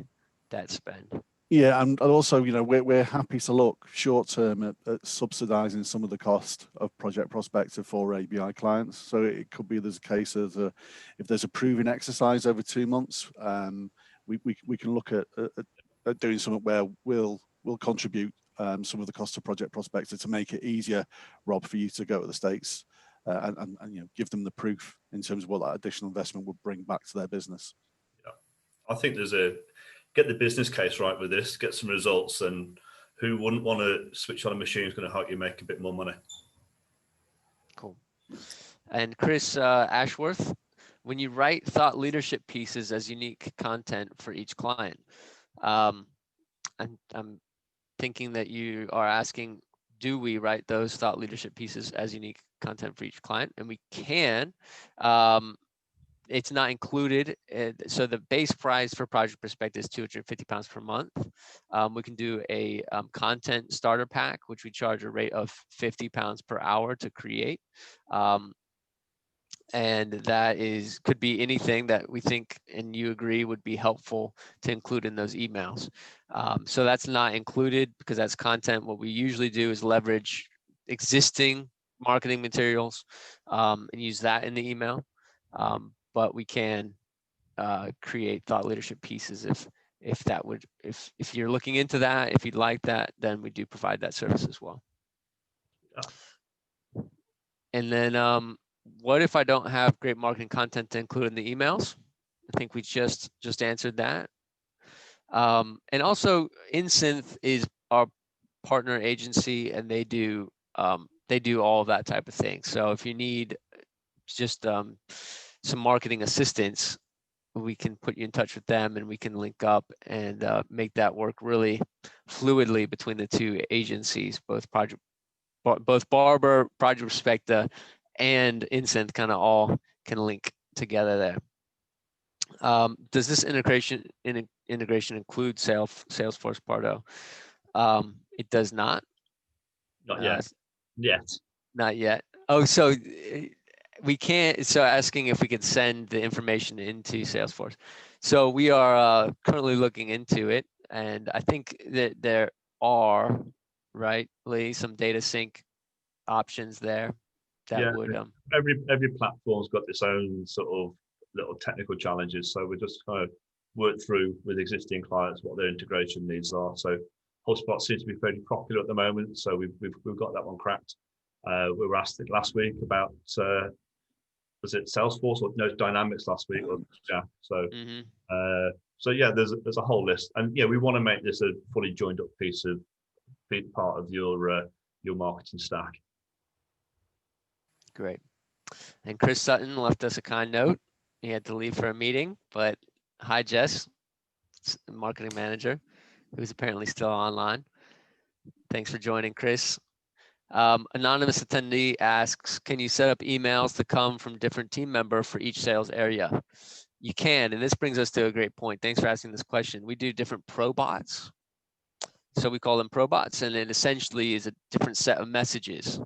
that spend.
Yeah, and also, you know, we're happy to look short term at subsidizing some of the cost of Project Prospecta for ABI clients. So it could be there's a case of if there's a proving exercise over 2 months, we can look at doing something where we'll contribute some of the cost of Project Prospecta to make it easier, Rob, for you to go to the States and you know, give them the proof in terms of what that additional investment would bring back to their business.
Yeah, I think get the business case right with this, get some results, and who wouldn't want to switch on a machine who's going to help you make a bit more money?
Cool. And Chris Ashworth, when you write thought leadership pieces as unique content for each client, I'm thinking that you are asking, do we write those thought leadership pieces as unique content for each client? And we can. It's not included. So the base price for Project Prospecta is £250 per month. We can do a content starter pack, which we charge a rate of £50 per hour to create. And that could be anything that we think and you agree would be helpful to include in those emails. So that's not included because that's content. What we usually do is leverage existing marketing materials and use that in the email. But we can create thought leadership pieces if you're looking into that, if you'd like that, then we do provide that service as well. Yeah. And then what if I don't have great marketing content to include in the emails? I think we just answered that. And also InSynth is our partner agency, and they do all of that type of thing. So if you need just some marketing assistance, we can put you in touch with them, and we can link up and make that work really fluidly between the two agencies, both Barber, Project Prospecta, and InSynth kind of all can link together there. Does this integration include Salesforce Pardo? It does not.
Not yet.
Not yet. Oh, so we can't. So asking if we could send the information into Salesforce. So we are currently looking into it, and I think that there are, right, Leigh, some data sync options there that would.
Every platform's got its own sort of little technical challenges, so we just kind of work through with existing clients what their integration needs are. So HubSpot seems to be fairly popular at the moment, so we've got that one cracked. We were asked last week about was it Salesforce or no, Dynamics last week? Or, yeah, so so yeah, there's a whole list, and yeah, we want to make this a fully joined up part of your marketing stack.
Great. And Chris Sutton left us a kind note. He had to leave for a meeting, but hi, Jess, marketing manager, who's apparently still online. Thanks for joining, Chris. Anonymous attendee asks, can you set up emails to come from different team member for each sales area? You can, and this brings us to a great point. Thanks for asking this question. We do different probots. So we call them probots, and it essentially is a different set of messages.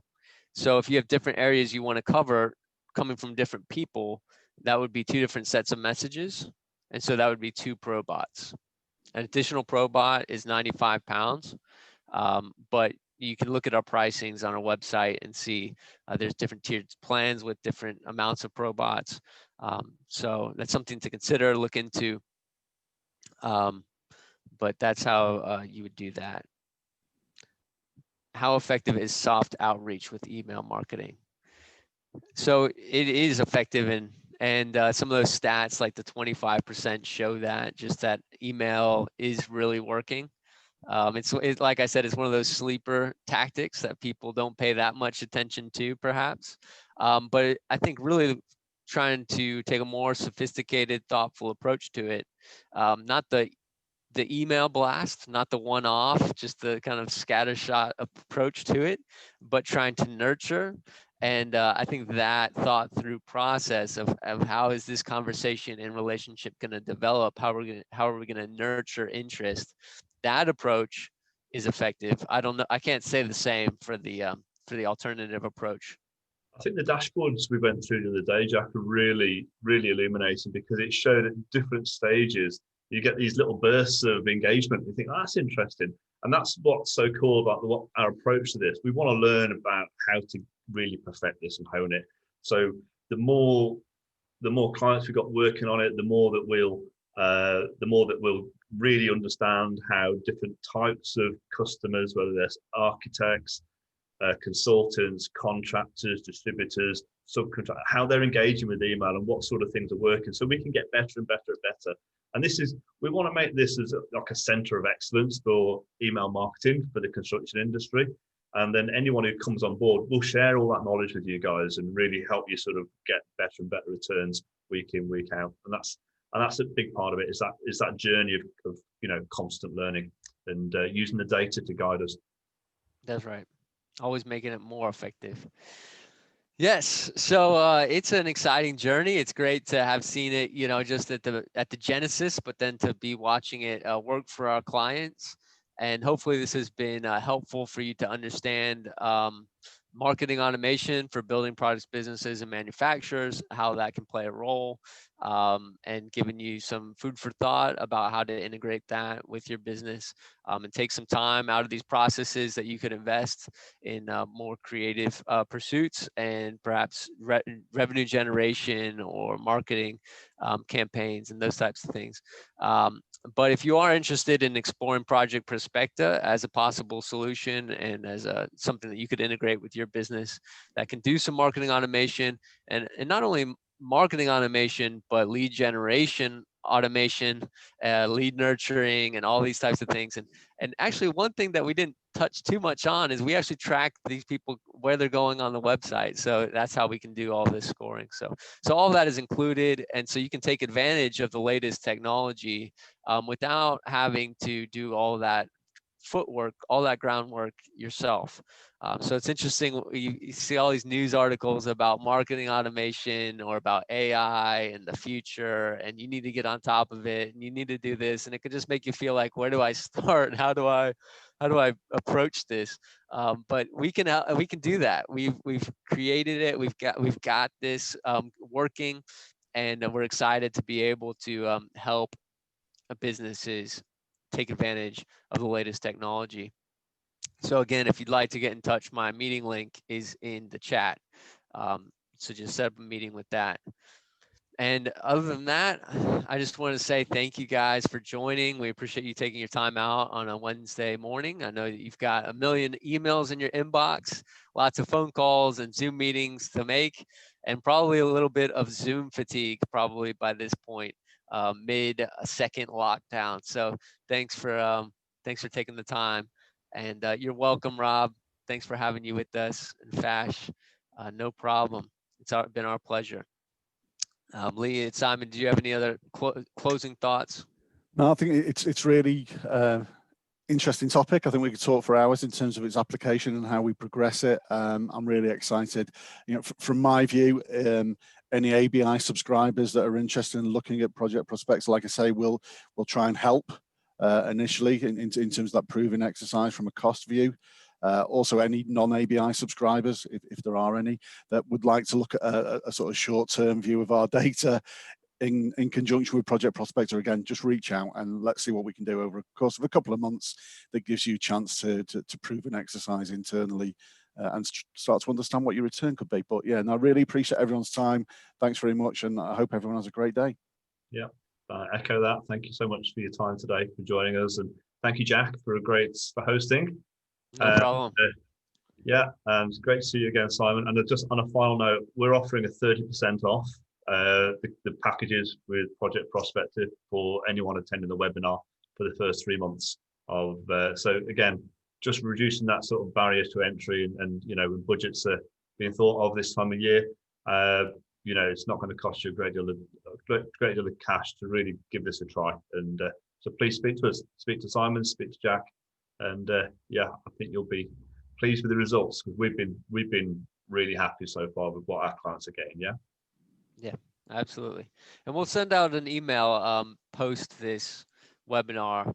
So if you have different areas you want to cover coming from different people, that would be 2 different sets of messages. And so that would be 2 probots. An additional probot is £95, but you can look at our pricings on our website and see there's different tiered plans with different amounts of probots. So that's something to consider, look into. But that's how you would do that. How effective is soft outreach with email marketing? So it is effective in And some of those stats, like the 25%, show that just that email is really working. It's like I said, it's one of those sleeper tactics that people don't pay that much attention to, perhaps. But I think really trying to take a more sophisticated, thoughtful approach to it, not the email blast, not the one-off, just the kind of scattershot approach to it, but trying to nurture. And I think that thought through process of how is this conversation and relationship going to develop, how are we going to nurture interest, that approach is effective. I don't know, I can't say the same for the alternative approach.
I think the dashboards we went through the other day, Jack, are really, really illuminating, because it showed at different stages, you get these little bursts of engagement. You think, oh, that's interesting. And that's what's so cool about our approach to this. We want to learn about how to really perfect this and hone it. So the more clients we've got working on it, the more that we'll really understand how different types of customers, whether they're architects, consultants, contractors, distributors, subcontractors, how they're engaging with email and what sort of things are working, so we can get better and better and better. And we want to make this as like a center of excellence for email marketing for the construction industry. And then anyone who comes on board, we'll share all that knowledge with you guys and really help you sort of get better and better returns week in, week out. And that's a big part of it, is that journey of constant learning and using the data to guide us.
That's right. Always making it more effective. Yes. So it's an exciting journey. It's great to have seen it, just at the genesis, but then to be watching it work for our clients. And hopefully this has been helpful for you to understand marketing automation for building products, businesses, and manufacturers, how that can play a role, and giving you some food for thought about how to integrate that with your business, and take some time out of these processes that you could invest in more creative pursuits and perhaps revenue generation or marketing campaigns and those types of things. But if you are interested in exploring Project Prospecta as a possible solution and as something that you could integrate with your business that can do some marketing automation, and not only marketing automation, but lead generation automation, lead nurturing, and all these types of things. And actually, one thing that we didn't touch too much on is we actually track these people where they're going on the website. So that's how we can do all this scoring. So all of that is included, and so you can take advantage of the latest technology without having to do all that footwork, all that groundwork yourself. So it's interesting, you see all these news articles about marketing automation or about AI and the future, and you need to get on top of it, and you need to do this, and it could just make you feel like, where do I start? How do I approach this? But we can do that. We've created it. We've got this working, and we're excited to be able to help businesses take advantage of the latest technology. So again, if you'd like to get in touch, my meeting link is in the chat. So just set up a meeting with that. And other than that, I just want to say thank you guys for joining. We appreciate you taking your time out on a Wednesday morning. I know that you've got a million emails in your inbox, lots of phone calls and Zoom meetings to make, and probably a little bit of Zoom fatigue probably by this point, mid-second lockdown. So thanks for taking the time. And you're welcome, Rob. Thanks for having you with us. And Fash, no problem. It's been our pleasure. Leigh and Simon, do you have any other closing thoughts?
No, I think it's really interesting topic. I think we could talk for hours in terms of its application and how we progress it. I'm really excited. From my view, any ABI subscribers that are interested in looking at Project Prospecta, like I say, we'll try and help initially in terms of that proving exercise from a cost view. Also, any non-ABI subscribers, if there are any, that would like to look at a sort of short-term view of our data in conjunction with Project Prospecta, again, just reach out and let's see what we can do over the course of a couple of months that gives you a chance to prove an exercise internally and start to understand what your return could be. But yeah, and I really appreciate everyone's time. Thanks very much, and I hope everyone has a great day.
Yeah, I echo that. Thank you so much for your time today, for joining us, and thank you, Jack, for hosting.
No problem.
Yeah, and great to see you again, Simon. And just on a final note, we're offering a 30% off the packages with Project Prospecta for anyone attending the webinar for the first 3 months of. So again, just reducing that sort of barriers to entry, and you know, when budgets are being thought of this time of year, you know, it's not going to cost you a great deal of cash to really give this a try. And so please speak to us, speak to Simon, speak to Jack, and yeah, I think you'll be pleased with the results, because we've been really happy so far with what our clients are getting.
Yeah, absolutely. And we'll send out an email post this webinar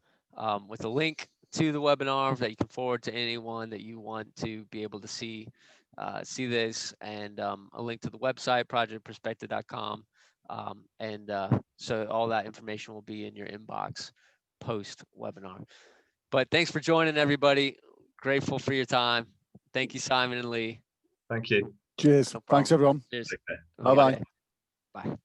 with a link to the webinar that you can forward to anyone that you want to be able to see this, and a link to the website, projectprospecta.com. And so all that information will be in your inbox post webinar. But thanks for joining, everybody. Grateful for your time. Thank you, Simon and Leigh.
Thank you.
Cheers.
No
Thanks,
problem.
everyone.
Cheers.
Take care.
Have a good
Bye-bye.
day. Bye.